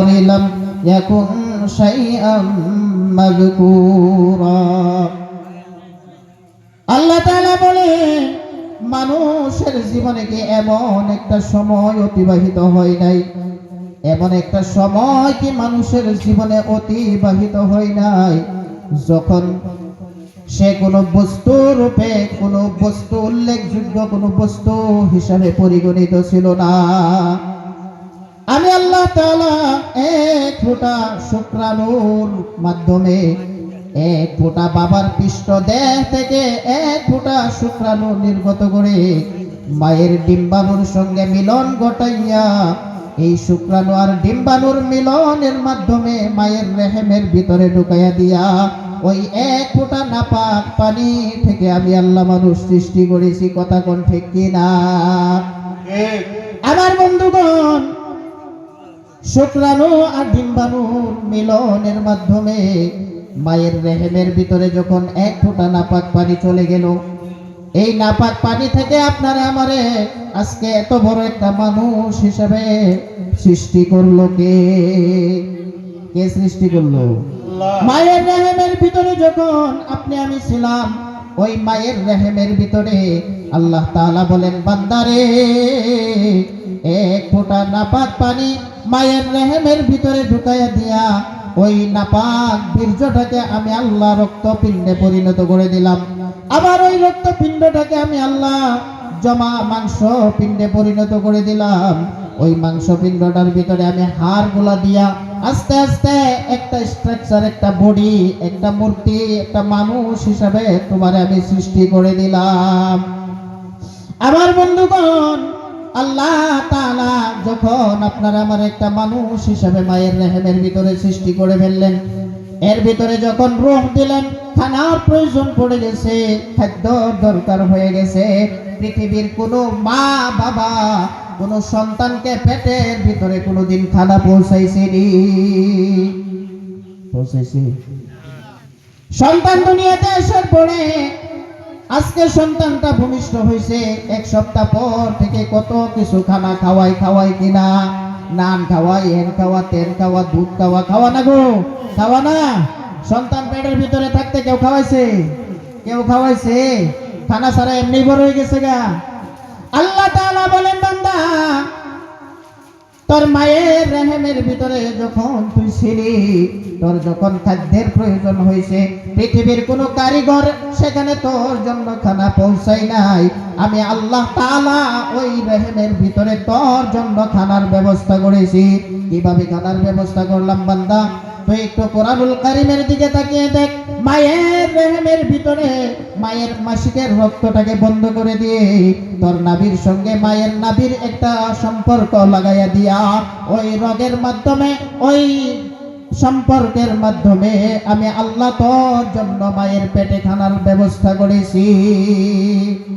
আমরি লাম ইয়াকুন শাইআম মাযকুরা। আল্লাহ তাআলা বলেন, মানুষের জীবনে কি এমন একটা সময় অতিবাহিত হয় নাই? এমন একটা সময় কি মানুষের জীবনে অতিবাহিত হয় নাই যখন সে কোনো বস্তু রূপে, কোনো বস্তু উল্লেখযোগ্য কোনো বস্তু হিসাবে পরিগণিত ছিল না? আমি আল্লাহ তাআলা এক ফোঁটা শুক্রাণুর মাধ্যমে, এক ফোঁটা বাবার পৃষ্ঠদেহ থেকে এক ফোঁটা শুক্রাণু নির্গত করে মায়ের ডিম্বাণুর সঙ্গে মিলন ঘটাইয়া, এই শুক্রাণু আর ডিম্বাণুর মিলনের মাধ্যমে মায়ের রেহেমের ভিতরে ঢুকাইয়া দিয়া ওই এক ফোঁটা নাপাক পানি থেকে আমি আল্লাহ মানুষ সৃষ্টি করেছি। কথা কোন ঠিক কিনা? আমার বন্ধুগণ, শুক্রাণু আর ডিম্বাণুর মিলনের মাধ্যমে মায়ের রেহেমের ভিতরে যখন এক ফোঁটা নাপাক পানি চলে গেল, এই নাপাক পানি থেকে আপনারা আমারে আজকে এত বড় একটা মানুষ হিসেবে সৃষ্টি করলো কে? কে সৃষ্টি করলো? মায়ের রেহেমের ভিতরে যখন আপনি আমি ছিলাম, ওই মায়ের রেহেমের ভিতরে আল্লাহ তাআলা বলেন, বান্দারে, এক ফোঁটা নাপাক পানি মায়ের রেহেমের ভিতরে ঢুকাইয়া দিয়া ওই নাপাক বীর্যটাকে আমি আল্লাহ রক্তপিণ্ডে পরিণত করে দিলাম। আবার ওই রক্তপিণ্ডটাকে আমি আল্লাহ জমা মাংস পিণ্ডে পরিণত করে দিলাম। ওই মাংস পিণ্ডটার ভিতরে আমি হাড়গুলা দিয়া আস্তে আস্তে একটা স্ট্রাকচার, একটা বডি, একটা মূর্তি, একটা মানুষ হিসাবে তোমারে আমি সৃষ্টি করে দিলাম। আমার বন্ধুগণ, আল্লাহ তাআলা যখন আপনারা আমার একটা মানুষ হিসাবে মায়ের রেহেমের ভিতরে সৃষ্টি করে ফেললেন, এর ভিতরে যখন রূহ দিলেন, খানার প্রয়োজন পড়ে গেছে, খাদ্য দরকার হয়ে গেছে। পৃথিবীর কোনো মা বাবা কোনো সন্তানকে পেটের ভিতরে কোনোদিন খানা পৌঁছাইছেনি? পৌঁছাইছে? সন্তান দুনিয়াতে আসার পরে আজকে সন্তানটা ভূমিষ্ঠ হয়েছে, এক সপ্তাহ পর থেকে কত কিছু খানা খাওয়াই কিনা? নান খাওয়াই, হেন খাওয়া, তেল খাওয়া, দুধ খাওয়া, খাওয়া না গো? খাওয়া না? সন্তান পেটের ভিতরে থাকতে কেউ খাওয়াইছে? কেউ খাওয়াইছে? খানা ছাড়া এমনি বড় হয়ে গেছে গা। আল্লাহ তাআলা বলেন, বান্দা, তোর মায়ের রেহেমের ভিতরে যখন তুই ছিলি, তোর যখন খাদ্যের প্রয়োজন হয়েছে, পৃথিবীর কোনো কারিগর সেখানে তোর জন্য খানা পৌঁছাই নাই। আমি আল্লাহ তাআলা ওই রেহেমের ভিতরে তোর জন্য খানার ব্যবস্থা করেছি। কিভাবে খানার ব্যবস্থা করলাম বান্দা? তুই একটু কোরআনুল কারীমের দিকে তাকিয়ে দেখ। মায়ের রেহেমের ভিতরে মায়ের মাসিকের রক্তটাকে বন্ধ করে দিয়ে তোর নাভির সঙ্গে মায়ের নাভির একটা সম্পর্ক লাগাইয়া দিয়া ওই রগের মাধ্যমে, ওই সম্পর্কের মাধ্যমে আমি আল্লাহ তোর জন্য মায়ের পেটে খানার ব্যবস্থা করেছি।